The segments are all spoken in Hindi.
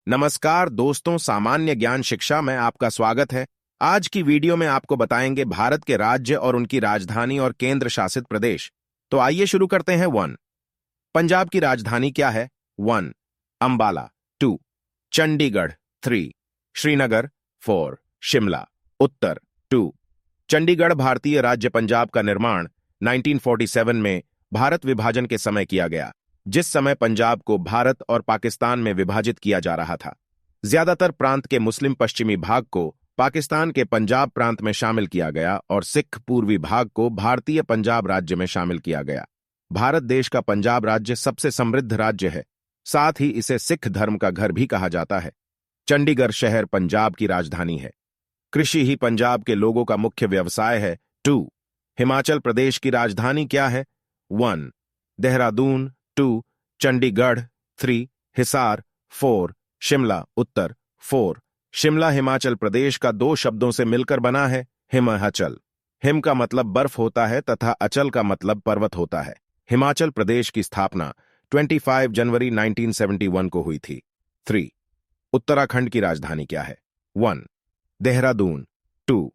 नमस्कार दोस्तों, सामान्य ज्ञान शिक्षा में आपका स्वागत है। आज की वीडियो में आपको बताएंगे भारत के राज्य और उनकी राजधानी और केंद्र शासित प्रदेश। तो आइए शुरू करते हैं। 1. पंजाब की राजधानी क्या है? 1. अंबाला। 2. चंडीगढ़। 3. श्रीनगर। 4. शिमला। उत्तर। 2. चंडीगढ़ भारतीय राज्य पंजाब का निर्माण 1947 में भारत विभाजन के समय किया गया, जिस समय पंजाब को भारत और पाकिस्तान में विभाजित किया जा रहा था। ज्यादातर प्रांत के मुस्लिम पश्चिमी भाग को पाकिस्तान के पंजाब प्रांत में शामिल किया गया और सिख पूर्वी भाग को भारतीय पंजाब राज्य में शामिल किया गया। भारत देश का पंजाब राज्य सबसे समृद्ध राज्य है, साथ ही इसे सिख धर्म का घर भी कहा जाता है। चंडीगढ़ शहर पंजाब की राजधानी है। कृषि ही पंजाब के लोगों का मुख्य व्यवसाय है। 2. हिमाचल प्रदेश की राजधानी क्या है? 1. देहरादून। 2. चंडीगढ़। 3. हिसार। 4. शिमला। उत्तर। 4. शिमला हिमाचल प्रदेश का 2 शब्दों से मिलकर बना है, हिमाचल। हिम का मतलब बर्फ होता है तथा अचल का मतलब पर्वत होता है। हिमाचल प्रदेश की स्थापना 25 जनवरी 1971 को हुई थी। 3. उत्तराखंड की राजधानी क्या है? 1. देहरादून। 2.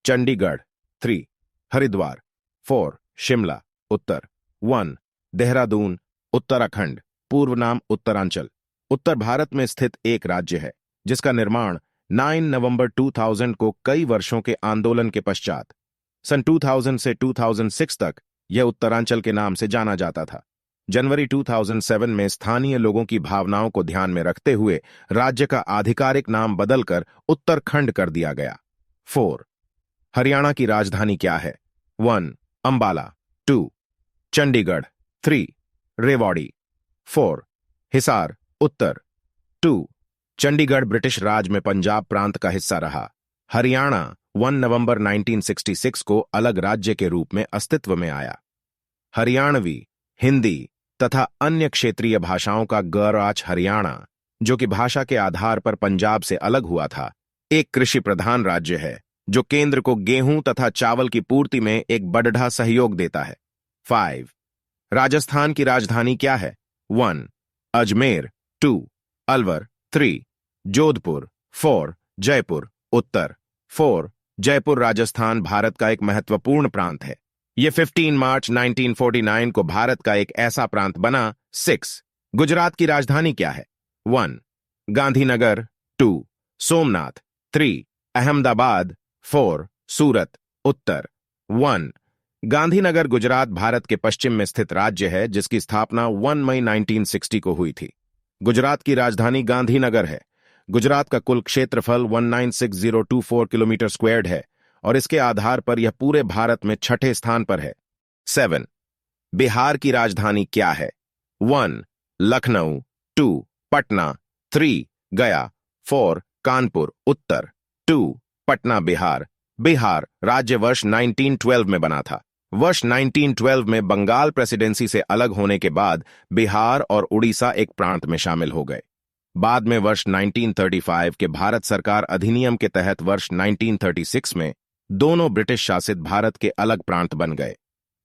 चंडीगढ़। 3. हरिद्वार। 4. शिमला। उत्तर। 1. देहरादून। उत्तराखंड, पूर्व नाम उत्तरांचल, उत्तर भारत में स्थित एक राज्य है, जिसका निर्माण 9 नवंबर 2000 को कई वर्षों के आंदोलन के पश्चात सन 2000 से 2006 तक यह उत्तरांचल के नाम से जाना जाता था। जनवरी 2007 में स्थानीय लोगों की भावनाओं को ध्यान में रखते हुए राज्य का आधिकारिक नाम बदलकर उत्तराखंड कर दिया गया। 4. हरियाणा की राजधानी क्या है? 1. अंबाला। 2. चंडीगढ़। 3. रेवाड़ी। 4. हिसार। उत्तर। 2. चंडीगढ़ ब्रिटिश राज में पंजाब प्रांत का हिस्सा रहा। हरियाणा 1 नवंबर 1966 को अलग राज्य के रूप में अस्तित्व में आया। हरियाणवी, हिंदी तथा अन्य क्षेत्रीय भाषाओं का गणराज्य हरियाणा, जो कि भाषा के आधार पर पंजाब से अलग हुआ था, एक कृषि प्रधान राज्य है जो केंद्र को गेहूं तथा चावल की पूर्ति में एक बढ़ा सहयोग देता है। 5. राजस्थान की राजधानी क्या है? 1. अजमेर। 2. अलवर। 3. जोधपुर। 4. जयपुर। उत्तर। 4. जयपुर राजस्थान भारत का एक महत्वपूर्ण प्रांत है। यह 15 मार्च 1949 को भारत का एक ऐसा प्रांत बना। 6. गुजरात की राजधानी क्या है? 1. गांधीनगर। 2. सोमनाथ। 3. अहमदाबाद। 4. सूरत। उत्तर। 1. गांधीनगर गुजरात भारत के पश्चिम में स्थित राज्य है, जिसकी स्थापना 1 मई 1960 को हुई थी। गुजरात की राजधानी गांधीनगर है। गुजरात का कुल क्षेत्रफल 196024 किलोमीटर स्क्वायर्ड है और इसके आधार पर यह पूरे भारत में 6ठे स्थान पर है। 7. बिहार की राजधानी क्या है? 1. लखनऊ। 2. पटना। 3. गया। 4. कानपुर। उत्तर। 2. पटना बिहार। बिहार राज्य वर्ष 1912 में बना था। वर्ष 1912 में बंगाल प्रेसिडेंसी से अलग होने के बाद बिहार और उड़ीसा एक प्रांत में शामिल हो गए। बाद में वर्ष 1935 के भारत सरकार अधिनियम के तहत वर्ष 1936 में दोनों ब्रिटिश शासित भारत के अलग प्रांत बन गए।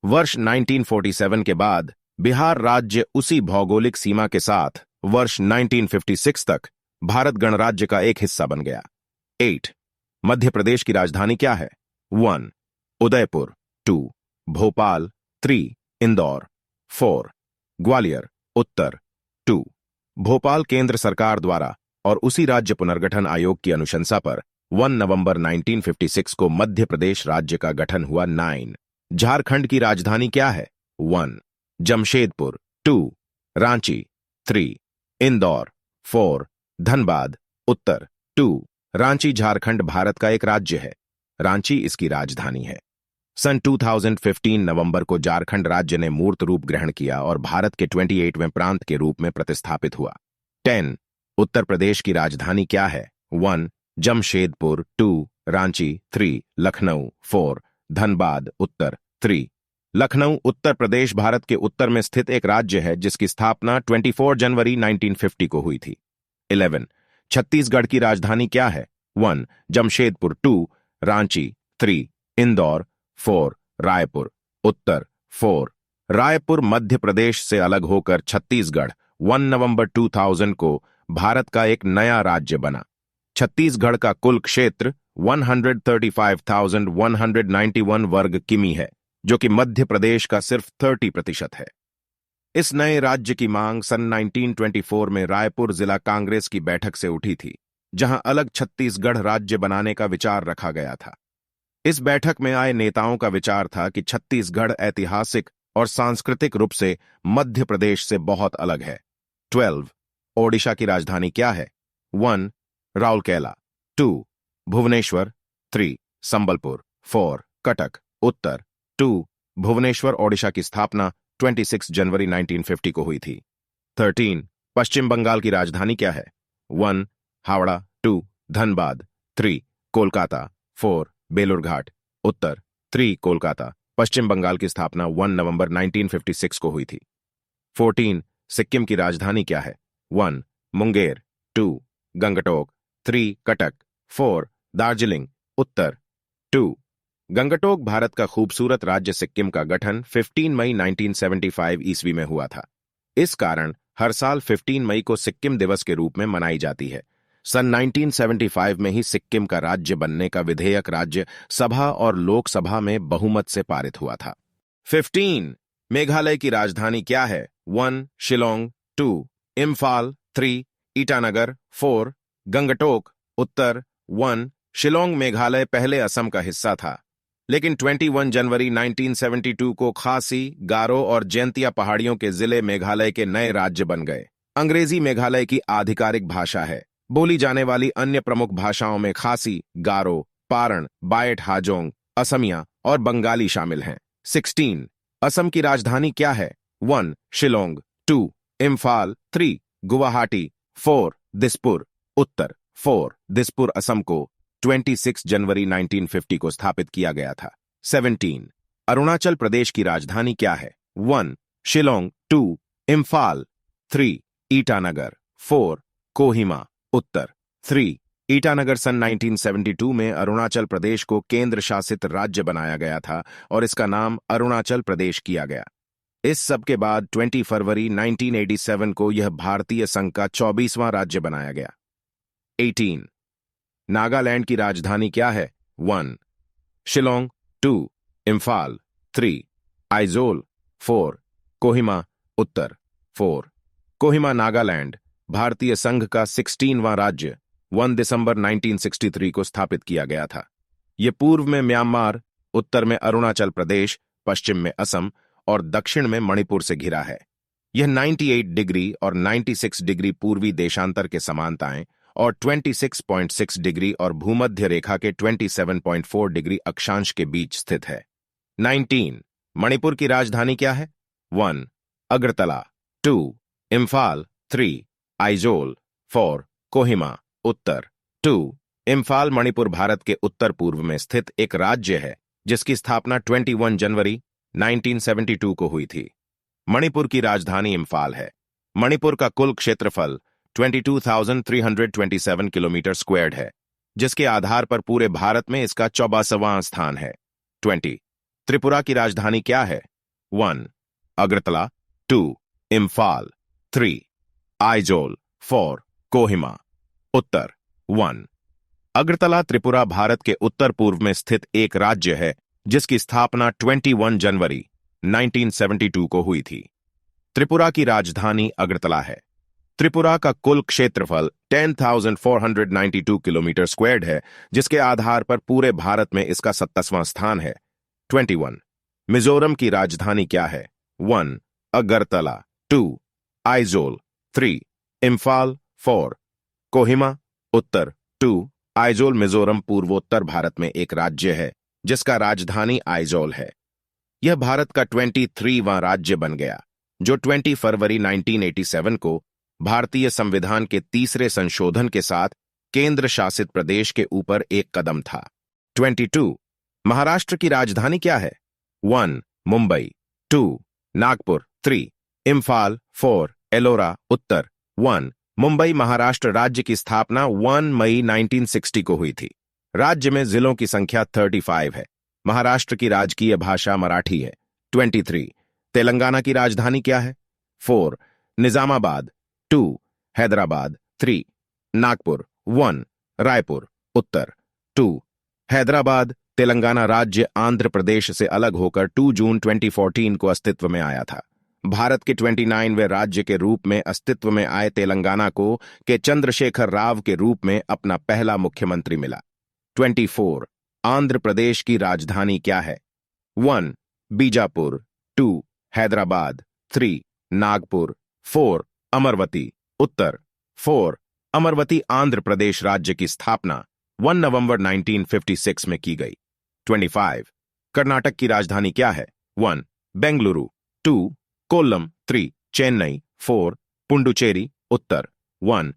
वर्ष 1947 के बाद बिहार राज्य उसी भौगोलिक सीमा के साथ वर्ष 1956 तक भारत गणराज्य का एक हिस्सा बन गया। 8. मध्य प्रदेश की राजधानी क्या है? 1. उदयपुर। 2. भोपाल। 3. इंदौर। 4. ग्वालियर। उत्तर। 2. भोपाल केंद्र सरकार द्वारा और उसी राज्य पुनर्गठन आयोग की अनुशंसा पर 1 नवंबर 1956 को मध्य प्रदेश राज्य का गठन हुआ। 9. झारखंड की राजधानी क्या है? 1. जमशेदपुर। 2. रांची। 3. इंदौर। 4. धनबाद। उत्तर। 2. रांची झारखंड भारत का एक राज्य है। रांची इसकी राजधानी है। सन 2015 नवंबर को झारखंड राज्य ने मूर्त रूप ग्रहण किया और भारत के 28वें प्रांत के रूप में प्रतिस्थापित हुआ। 10. उत्तर प्रदेश की राजधानी क्या है? 1. जमशेदपुर। 2. रांची। 3. लखनऊ। 4. धनबाद। उत्तर। 3. लखनऊ उत्तर प्रदेश भारत के उत्तर में स्थित एक राज्य है, जिसकी स्थापना 24 जनवरी 1950 को हुई थी। 11. छत्तीसगढ़ की राजधानी क्या है? 1. जमशेदपुर। 2. रांची। 3. इंदौर। 4. रायपुर। उत्तर। 4. रायपुर मध्य प्रदेश से अलग होकर छत्तीसगढ़ 1 नवंबर 2000 को भारत का एक नया राज्य बना। छत्तीसगढ़ का कुल क्षेत्र 135,191 वर्ग किमी है, जो कि मध्य प्रदेश का सिर्फ 30% है। इस नए राज्य की मांग सन 1924 में रायपुर जिला कांग्रेस की बैठक से उठी थी, जहां अलग छत्तीसगढ़ राज्य बनाने का विचार रखा गया था। इस बैठक में आए नेताओं का विचार था कि छत्तीसगढ़ ऐतिहासिक और सांस्कृतिक रूप से मध्य प्रदेश से बहुत अलग है। 12 ओडिशा की राजधानी क्या है? 1 राउरकेला, 2 भुवनेश्वर, 3 संबलपुर, 4 कटक। उत्तर 2 भुवनेश्वर। ओडिशा की स्थापना 26 जनवरी 1950 को हुई थी। 13 पश्चिम बंगाल की राजधानी क्या है? 1 हावड़ा, 2 धनबाद, 3 कोलकाता, 4 बेलूरघाट। उत्तर 3 कोलकाता। पश्चिम बंगाल की स्थापना 1 नवंबर 1956 को हुई थी। 14 सिक्किम की राजधानी क्या है? 1 मुंगेर, 2 गंगटोक, 3 कटक, 4 दार्जिलिंग। उत्तर 2 गंगटोक। भारत का खूबसूरत राज्य सिक्किम का गठन 15 मई 1975 ईस्वी में हुआ था। इस कारण हर साल 15 मई को सिक्किम दिवस के रूप में मनाई जाती है। सन 1975 में ही सिक्किम का राज्य बनने का विधेयक राज्य सभा और लोकसभा में बहुमत से पारित हुआ था। 15 मेघालय की राजधानी क्या है? 1 शिलोंग, 2 इम्फाल, 3 ईटानगर, 4 गंगटोक। उत्तर 1 शिलोंग। मेघालय पहले असम का हिस्सा था, लेकिन 21 जनवरी 1972 को खासी, गारो और जैंतिया पहाड़ियों के जिले मेघालय के नए राज्य बन गए। अंग्रेजी मेघालय की आधिकारिक भाषा है। बोली जाने वाली अन्य प्रमुख भाषाओं में खासी, गारो, पारण, बायट हाजोंग, असमिया और बंगाली शामिल हैं। 16 असम की राजधानी क्या है? 1 शिलोंग, 2 इम्फाल, 3 गुवाहाटी, 4 दिसपुर। उत्तर 4 दिसपुर। असम को 26 जनवरी 1950 को स्थापित किया गया था। 17 अरुणाचल प्रदेश की राजधानी क्या है? 1 शिलोंग, 2 इम्फाल, 3 ईटानगर, 4 कोहिमा। उत्तर 3 ईटानगर। सन 1972 में अरुणाचल प्रदेश को केंद्र शासित राज्य बनाया गया था और इसका नाम अरुणाचल प्रदेश किया गया। इस सब के बाद 20 फरवरी 1987 को यह भारतीय संघ का 24वां राज्य बनाया गया। 18 नागालैंड की राजधानी क्या है? 1 शिलोंग, 2 इम्फाल, 3 आइजोल, 4 कोहिमा। उत्तर 4 कोहिमा। नागालैंड भारतीय संघ का 16वां राज्य 1 दिसंबर 1963 को स्थापित किया गया था। यह पूर्व में म्यांमार, उत्तर में अरुणाचल प्रदेश, पश्चिम में असम और दक्षिण में मणिपुर से घिरा है। यह 98 डिग्री और 96 डिग्री पूर्वी देशांतर के समानताएं और 26.6 डिग्री और भूमध्य रेखा के 27.4 डिग्री अक्षांश के बीच स्थित है। 19 मणिपुर की राजधानी क्या है? 1 अगरतला, 2 इम्फाल, 3 आइजोल, 4 कोहिमा। उत्तर 2 इम्फाल। मणिपुर भारत के उत्तर पूर्व में स्थित एक राज्य है जिसकी स्थापना 21 जनवरी 1972 को हुई थी। मणिपुर की राजधानी इम्फाल है। मणिपुर का कुल क्षेत्रफल 22,327 किलोमीटर स्क्वायर्ड है, जिसके आधार पर पूरे भारत में इसका 64वां स्थान है। 20 त्रिपुरा की राजधानी क्या है? 1 अगरतला, 2 इम्फाल, 3 आइजोल, 4 कोहिमा। उत्तर 1 अगरतला त्रिपुरा भारत के उत्तर पूर्व में स्थित एक राज्य है जिसकी स्थापना 21 जनवरी 1972 को हुई थी। त्रिपुरा की राजधानी अगरतला है। त्रिपुरा का कुल क्षेत्रफल 10,492 किलोमीटर स्क्वायर्ड है, जिसके आधार पर पूरे भारत में इसका 27वां स्थान है। 21 मिजोरम की राजधानी क्या है? 1 अगरतला, 2 आइजोल, 3 इम्फाल, 4 कोहिमा। उत्तर 2 आइजोल। मिजोरम पूर्वोत्तर भारत में एक राज्य है जिसका राजधानी आइजोल है। यह भारत का 23वां राज्य बन गया, जो 20 फरवरी 1987 को भारतीय संविधान के तीसरे संशोधन के साथ केंद्र शासित प्रदेश के ऊपर एक कदम था। 22 महाराष्ट्र की राजधानी क्या है? 1 मुंबई, 2 नागपुर, 3 इम्फाल, 4 एलोरा। उत्तर 1 मुंबई। महाराष्ट्र राज्य की स्थापना 1 मई 1960 को हुई थी। राज्य में जिलों की संख्या 35 है। महाराष्ट्र की राजकीय भाषा मराठी है। 23 तेलंगाना की राजधानी क्या है? 4 निजामाबाद, 2 हैदराबाद, 3 नागपुर, 1 रायपुर, उत्तर, 2 हैदराबाद। तेलंगाना राज्य आंध्र प्रदेश से अलग होकर 2 जून 2014 को अस्तित्व में आया था। भारत के 29वें राज्य के रूप में अस्तित्व में आए तेलंगाना को के चंद्रशेखर राव के रूप में अपना पहला मुख्यमंत्री मिला। 24 आंध्र प्रदेश की राजधानी क्या है? 1 बीजापुर, 2 हैदराबाद, 3 नागपुर, 4 अमरवती, उत्तर, 4 अमरवती। आंध्र प्रदेश राज्य की स्थापना 1 नवंबर 1956 में की गई। 25 कर्नाटक की राजधानी क्या है? 1 बेंगलुरु, 2 कोल्लम, 3 चेन्नई, 4 पुडुचेरी, उत्तर, 1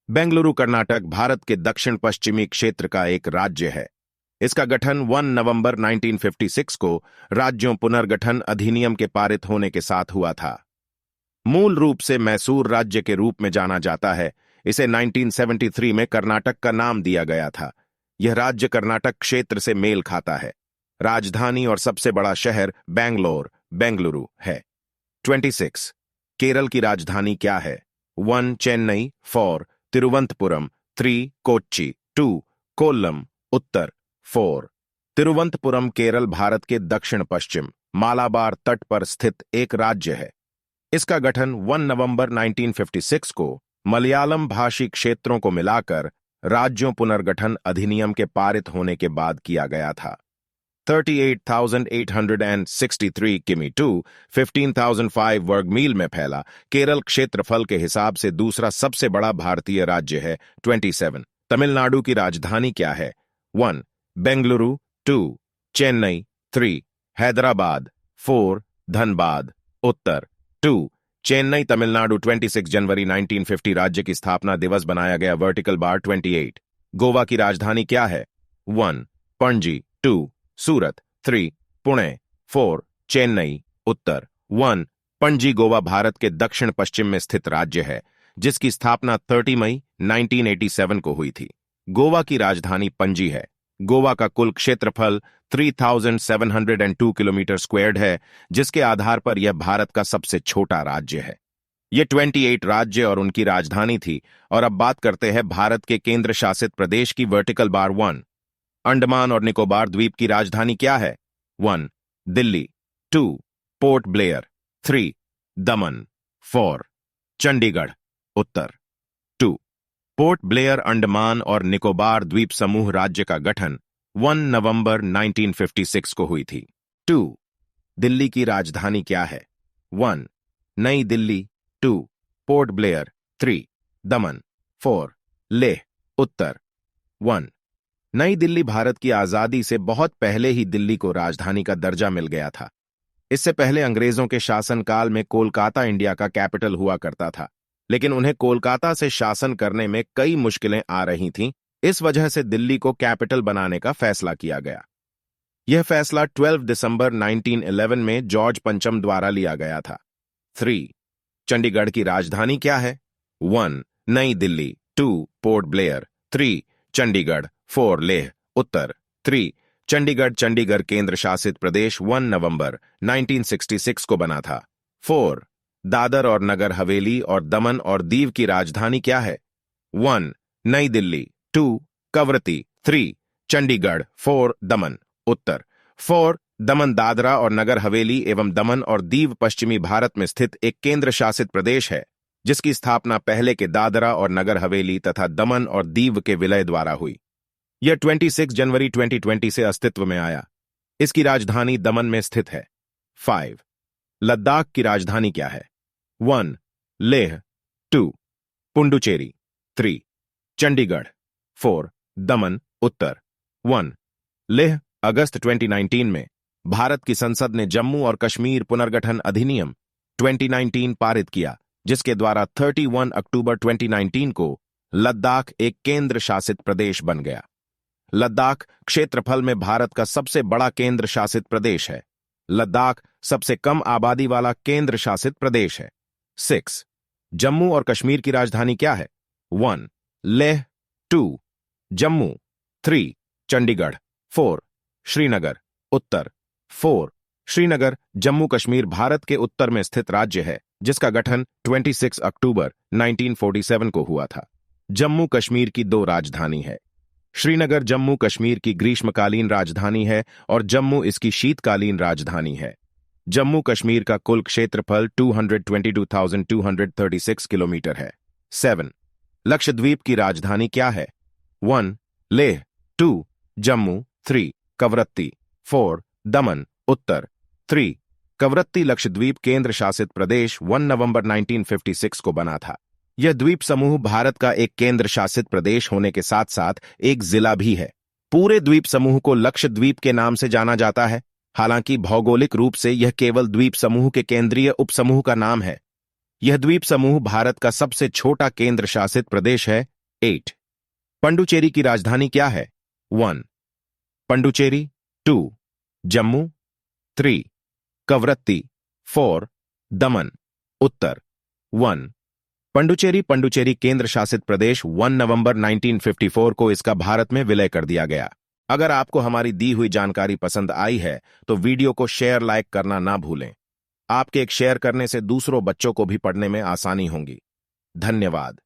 बेंगलुरु। कर्नाटक भारत के दक्षिण पश्चिमी क्षेत्र का एक राज्य है। इसका गठन 1 नवंबर 1956 को राज्यों पुनर्गठन अधिनियम के पारित होने के साथ हुआ था। मूल रूप से मैसूर राज्य के रूप में जाना जाता है। इसे 1973 में कर्नाटक का नाम दिया गया था। यह राज्य कर्नाटक क्षेत्र से मेल खाता है। राजधानी और सबसे बड़ा शहर बैंगलोर, बेंगलुरु है। 26 केरल की राजधानी क्या है? 1 चेन्नई, 4 तिरुवनंतपुरम, 3 कोच्चि, 2 कोल्लम, उत्तर, 4 तिरुवनंतपुरम केरल भारत के दक्षिण पश्चिम मालाबार तट पर स्थित एक राज्य है। इसका गठन 1 नवंबर 1956 को मलयालम भाषी क्षेत्रों को मिलाकर राज्यों पुनर्गठन अधिनियम के पारित होने के बाद किया गया था। 38,863 किमी टू 15,005 वर्ग मील में फैला केरल क्षेत्रफल के हिसाब से दूसरा सबसे बड़ा भारतीय राज्य है। 27 तमिलनाडु की राजधानी क्या है? 1 बेंगलुरु, 2 चेन्नई, 3 हैदराबाद, 4 धनबाद, उत्तर, 2 चेन्नई तमिलनाडु। 26 जनवरी 1950 राज्य की स्थापना दिवस बनाया गया। वर्टिकल बार 28 गोवा की राजधानी क्या है? 1 पणजी, 2 सूरत, 3 पुणे, 4 चेन्नई, उत्तर, 1 पणजी। गोवा भारत के दक्षिण पश्चिम में स्थित राज्य है जिसकी स्थापना 30 मई 1987 को हुई थी। गोवा की राजधानी पणजी है। गोवा का कुल क्षेत्रफल 3,702 किलोमीटर स्क्वायर्ड है जिसके आधार पर यह भारत का सबसे छोटा राज्य है। यह 28 राज्य और उनकी राजधानी थी। और अब बात करते हैं भारत के केंद्र शासित प्रदेश की। वर्टिकल बार 1 अंडमान और निकोबार द्वीप की राजधानी क्या है? 1 दिल्ली, 2 पोर्ट ब्लेयर, 3 दमन, 4 चंडीगढ़, उत्तर, 2 पोर्ट ब्लेयर। अंडमान और निकोबार द्वीप समूह राज्य का गठन 1 नवंबर 1956 को हुई थी। 2 दिल्ली की राजधानी क्या है? 1 नई दिल्ली, 2 पोर्ट ब्लेयर, 3 दमन, 4 लेह, उत्तर, 1 नई दिल्ली भारत की आजादी से बहुत पहले ही दिल्ली को राजधानी का दर्जा मिल गया था। इससे पहले अंग्रेजों के शासनकाल में कोलकाता इंडिया का कैपिटल हुआ करता था, लेकिन उन्हें कोलकाता से शासन करने में कई मुश्किलें आ रही थीं। इस वजह से दिल्ली को कैपिटल बनाने का फैसला किया गया। यह फैसला 12 दिसंबर 1911 में जॉर्ज पंचम द्वारा लिया गया था। 3 चंडीगढ़ की राजधानी क्या है? 1 नई दिल्ली, 2 पोर्ट ब्लेयर, 3 चंडीगढ़, 4 लेह, उत्तर, 3 चंडीगढ़। चंडीगढ़ केंद्र शासित प्रदेश 1 नवंबर 1966 को बना था। 4 दादर और नगर हवेली और दमन और दीव की राजधानी क्या है? 1 नई दिल्ली, 2 कवरत्ती, 3 चंडीगढ़, 4 दमन, उत्तर, 4 दमन। दादरा और नगर हवेली एवं दमन और दीव पश्चिमी भारत में स्थित एक केंद्र शासित प्रदेश है जिसकी स्थापना पहले के दादरा और नगर हवेली तथा दमन और दीव के विलय द्वारा हुई। यह 26 जनवरी 2020 से अस्तित्व में आया। इसकी राजधानी दमन में स्थित है। 5 लद्दाख की राजधानी क्या है? 1 लेह, 2 पुडुचेरी, 3 चंडीगढ़, 4 दमन, उत्तर, 1 लेह। अगस्त 2019 में भारत की संसद ने जम्मू और कश्मीर पुनर्गठन अधिनियम 2019 पारित किया जिसके द्वारा 31 अक्टूबर 2019 को लद्दाख एक केंद्र शासित प्रदेश बन गया। लद्दाख क्षेत्रफल में भारत का सबसे बड़ा केंद्र शासित प्रदेश है। लद्दाख सबसे कम आबादी वाला केंद्र शासित प्रदेश है। 6 जम्मू और कश्मीर की राजधानी क्या है? 1 लेह, 2 जम्मू, 3 चंडीगढ़, 4 श्रीनगर, उत्तर, 4 श्रीनगर। जम्मू कश्मीर भारत के उत्तर में स्थित राज्य है जिसका गठन 26 अक्टूबर 1947 को हुआ था। जम्मू कश्मीर की दो राजधानी है। श्रीनगर जम्मू कश्मीर की ग्रीष्मकालीन राजधानी है और जम्मू इसकी शीतकालीन राजधानी है। जम्मू कश्मीर का कुल क्षेत्रफल 222,236 किलोमीटर है। 7. लक्षद्वीप की राजधानी क्या है? 1. लेह, 2. जम्मू, 3. कवरत्ती, 4. दमन, उत्तर। 3. कवरत्ती लक्षद्वीप केंद्र शासित प्रदेश 1 नवंबर 1956 को बना था। यह द्वीप समूह भारत का एक केंद्र शासित प्रदेश होने के साथ साथ एक जिला भी है। पूरे द्वीप समूह को लक्षद्वीप के नाम से जाना जाता है, हालांकि भौगोलिक रूप से यह केवल द्वीप समूह के केंद्रीय उपसमूह का नाम है। यह द्वीप समूह भारत का सबसे छोटा केंद्र शासित प्रदेश है। 8. पंडुचेरी की राजधानी क्या है? 1. पंडुचेरी, 2. जम्मू, 3. कवरत्ती, 4. दमन, उत्तर। 1. पंडुचेरी पंडुचेरी केंद्र शासित प्रदेश 1 नवंबर 1954 को इसका भारत में विलय कर दिया गया। अगर आपको हमारी दी हुई जानकारी पसंद आई है तो वीडियो को शेयर लाइक करना ना भूलें। आपके एक शेयर करने से दूसरों बच्चों को भी पढ़ने में आसानी होगी। धन्यवाद।